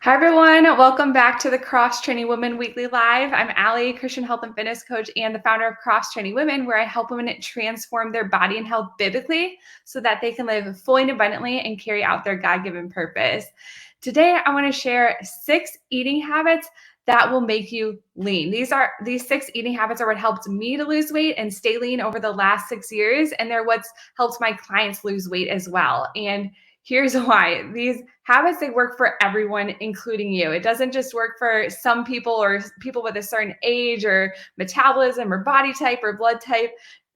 Hi, everyone. Welcome back to the Cross Training Women Weekly Live. I'm Allie, Christian health and fitness coach and the founder of Cross Training Women, where I help women transform their body and health biblically so that they can live fully and abundantly and carry out their God-given purpose. Today, I want to share 6 eating habits that will make you lean. These 6 eating habits are what helped me to lose weight and stay lean over the last 6 years, and they're what's helped my clients lose weight as well. And here's why. These habits, they work for everyone, including you. It doesn't just work for some people or people with a certain age or metabolism or body type or blood type.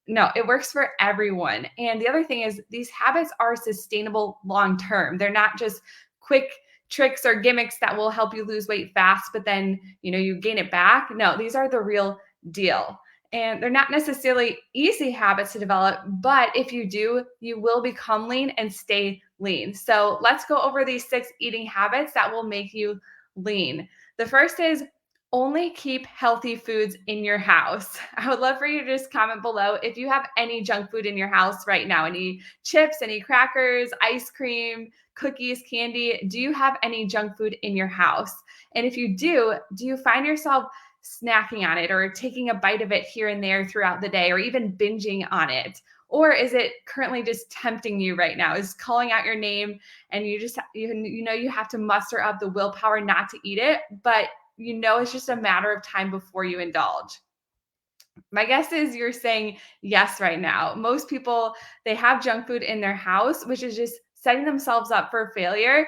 No, it works for everyone. And the other thing is these habits are sustainable long term. They're not just quick tricks or gimmicks that will help you lose weight fast, but then, you gain it back. No, these are the real deal. And they're not necessarily easy habits to develop, but if you do, you will become lean and stay lean. So let's go over these 6 eating habits that will make you lean. The first is only keep healthy foods in your house. I would love for you to just comment below if you have any junk food in your house right now, any chips, any crackers, ice cream, cookies, candy. Do you have any junk food in your house? And if you do you find yourself snacking on it or taking a bite of it here and there throughout the day or even binging on it? Or is it currently just tempting you right now? Is calling out your name and you have to muster up the willpower not to eat it, but it's just a matter of time before you indulge? My guess is you're saying yes right now. Most people, they have junk food in their house, which is just setting themselves up for failure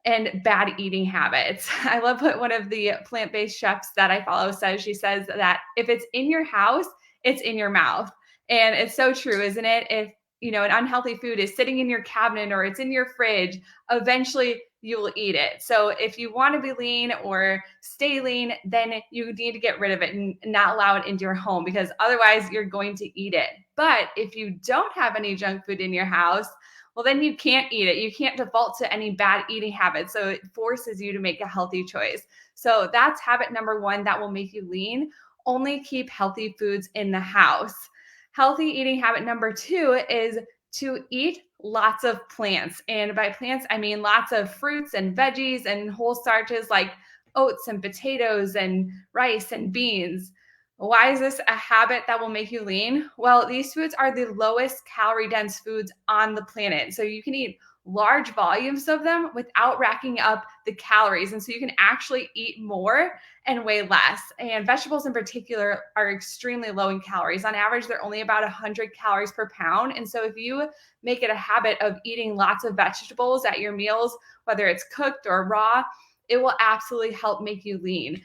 and bad eating habits. I love what one of the plant-based chefs that I follow says. She says that if it's in your house, it's in your mouth. And it's so true, isn't it? If an unhealthy food is sitting in your cabinet or it's in your fridge, eventually you will eat it. So if you want to be lean or stay lean, then you need to get rid of it and not allow it into your home, because otherwise you're going to eat it. But if you don't have any junk food in your house, well, then you can't eat it. You can't default to any bad eating habits. So it forces you to make a healthy choice. So that's habit number 1 that will make you lean. Only keep healthy foods in the house. Healthy eating habit number 2 is to eat lots of plants. And by plants, I mean lots of fruits and veggies and whole starches like oats and potatoes and rice and beans. Why is this a habit that will make you lean? Well, these foods are the lowest calorie dense foods on the planet. So you can eat large volumes of them without racking up the calories. And so you can actually eat more and weigh less. And vegetables in particular are extremely low in calories. On average, they're only about 100 calories per pound. And so if you make it a habit of eating lots of vegetables at your meals, whether it's cooked or raw, it will absolutely help make you lean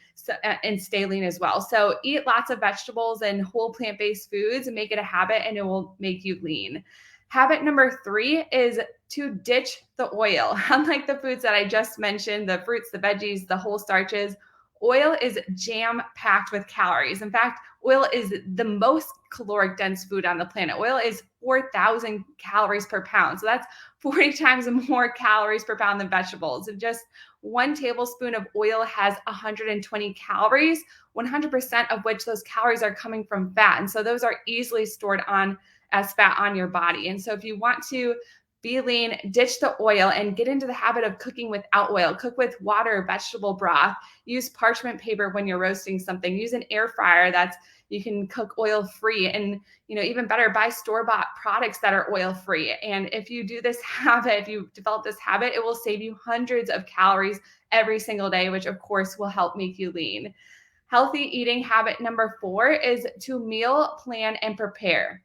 and stay lean as well. So eat lots of vegetables and whole plant-based foods and make it a habit, and it will make you lean. Habit number 3 is to ditch the oil. Unlike the foods that I just mentioned, the fruits, the veggies, the whole starches, oil is jam-packed with calories. In fact, oil is the most caloric dense food on the planet. Oil is 4,000 calories per pound. So that's 40 times more calories per pound than vegetables. And just 1 tablespoon of oil has 120 calories, 100% of which those calories are coming from fat. And so those are easily stored on as fat on your body. And so if you want to be lean, ditch the oil and get into the habit of cooking without oil. Cook with water, vegetable broth. Use parchment paper when you're roasting something. Use an air fryer you can cook oil free. And even better, buy store-bought products that are oil free. And if you do this habit, if you develop this habit, it will save you hundreds of calories every single day, which of course will help make you lean. Healthy eating habit number 4 is to meal plan and prepare.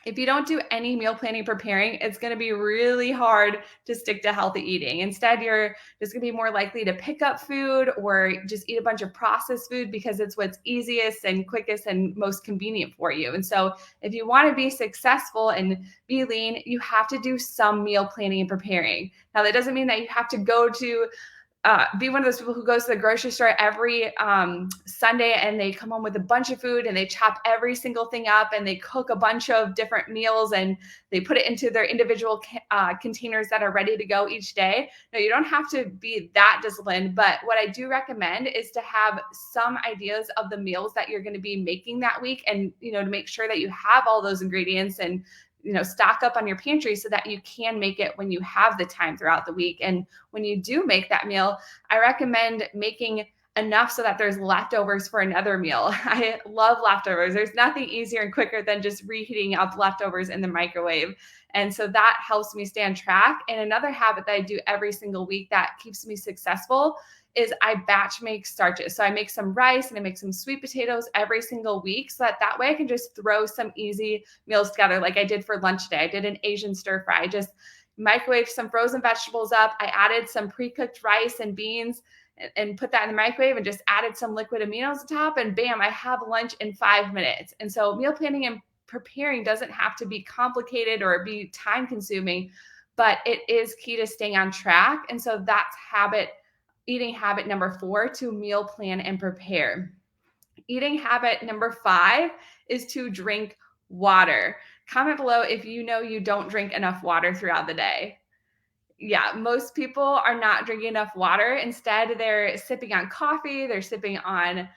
If you don't do any meal planning preparing, it's going to be really hard to stick to healthy eating. Instead, you're just going to be more likely to pick up food or just eat a bunch of processed food because it's what's easiest and quickest and most convenient for you. And so if you want to be successful and be lean, you have to do some meal planning and preparing. Now, that doesn't mean that you have to go to be one of those people who goes to the grocery store every Sunday and they come home with a bunch of food and they chop every single thing up and they cook a bunch of different meals and they put it into their individual containers that are ready to go each day. No, you don't have to be that disciplined, but what I do recommend is to have some ideas of the meals that you're going to be making that week, and to make sure that you have all those ingredients and stock up on your pantry so that you can make it when you have the time throughout the week. And when you do make that meal, I recommend making enough so that there's leftovers for another meal. I love leftovers. There's nothing easier and quicker than just reheating up leftovers in the microwave. And so that helps me stay on track. And another habit that I do every single week that keeps me successful is I batch make starches. So I make some rice and I make some sweet potatoes every single week so that way I can just throw some easy meals together like I did for lunch today. I did an Asian stir fry. I just microwaved some frozen vegetables up. I added some pre-cooked rice and beans and put that in the microwave and just added some liquid aminos on top, and bam, I have lunch in 5 minutes. And so meal planning and preparing doesn't have to be complicated or be time consuming, but it is key to staying on track. And so that's eating habit number 4, to meal plan and prepare. Eating habit number 5 is to drink water. Comment below if you know you don't drink enough water throughout the day. Yeah, most people are not drinking enough water. Instead, they're sipping on coffee, they're sipping on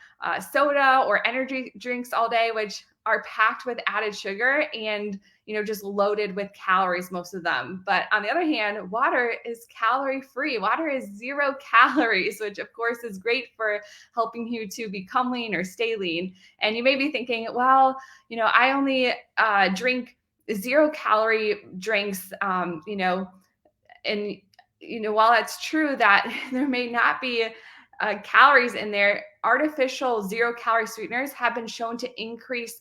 soda or energy drinks all day, which are packed with added sugar and just loaded with calories, most of them. But on the other hand, water is calorie free. Water is 0 calories, which of course is great for helping you to become lean or stay lean. And you may be thinking, well, I only drink 0 calorie drinks, and while it's true that there may not be calories in there, artificial 0 calorie sweeteners have been shown to increase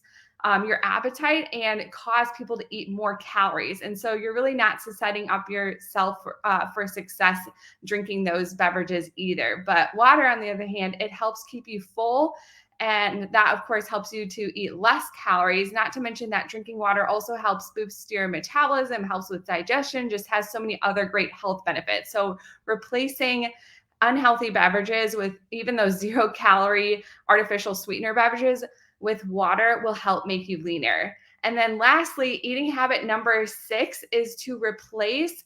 your appetite and cause people to eat more calories. And so you're really not setting up yourself for success drinking those beverages either. But water, on the other hand, it helps keep you full. And that, of course, helps you to eat less calories, not to mention that drinking water also helps boost your metabolism, helps with digestion, just has so many other great health benefits. So replacing unhealthy beverages with even those 0 calorie artificial sweetener beverages with water will help make you leaner. And then lastly, eating habit number 6 is to replace,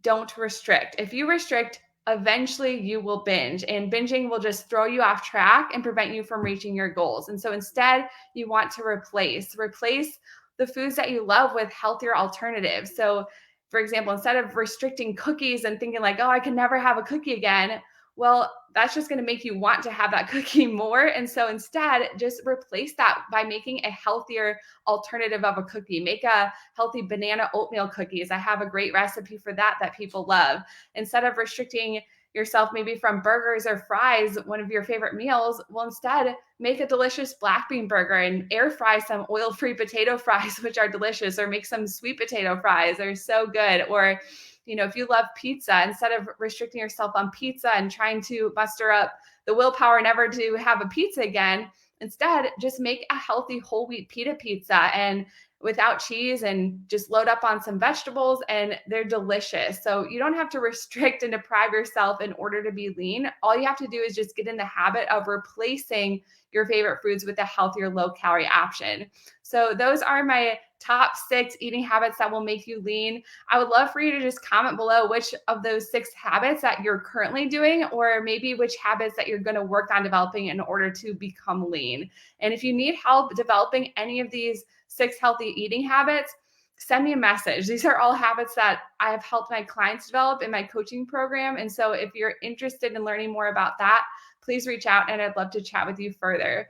don't restrict. If you restrict, eventually you will binge, and binging will just throw you off track and prevent you from reaching your goals. And so instead, you want to replace the foods that you love with healthier alternatives. So for example, instead of restricting cookies and thinking like, oh, I can never have a cookie again, well, that's just going to make you want to have that cookie more. And so instead, just replace that by making a healthier alternative of a cookie. Make a healthy banana oatmeal cookies. I have a great recipe for that people love. Instead of restricting yourself maybe from burgers or fries, one of your favorite meals, well, instead make a delicious black bean burger and air fry some oil-free potato fries, which are delicious, or make some sweet potato fries. They're so good. Or if you love pizza, instead of restricting yourself on pizza and trying to muster up the willpower never to have a pizza again, instead just make a healthy whole wheat pita pizza and without cheese, and just load up on some vegetables, and they're delicious. So you don't have to restrict and deprive yourself in order to be lean. All you have to do is just get in the habit of replacing your favorite foods with a healthier, low calorie option. So those are my top 6 eating habits that will make you lean. I would love for you to just comment below which of those 6 habits that you're currently doing, or maybe which habits that you're going to work on developing in order to become lean. And if you need help developing any of these 6 healthy eating habits, send me a message. These are all habits that I have helped my clients develop in my coaching program. And so if you're interested in learning more about that, please reach out and I'd love to chat with you further.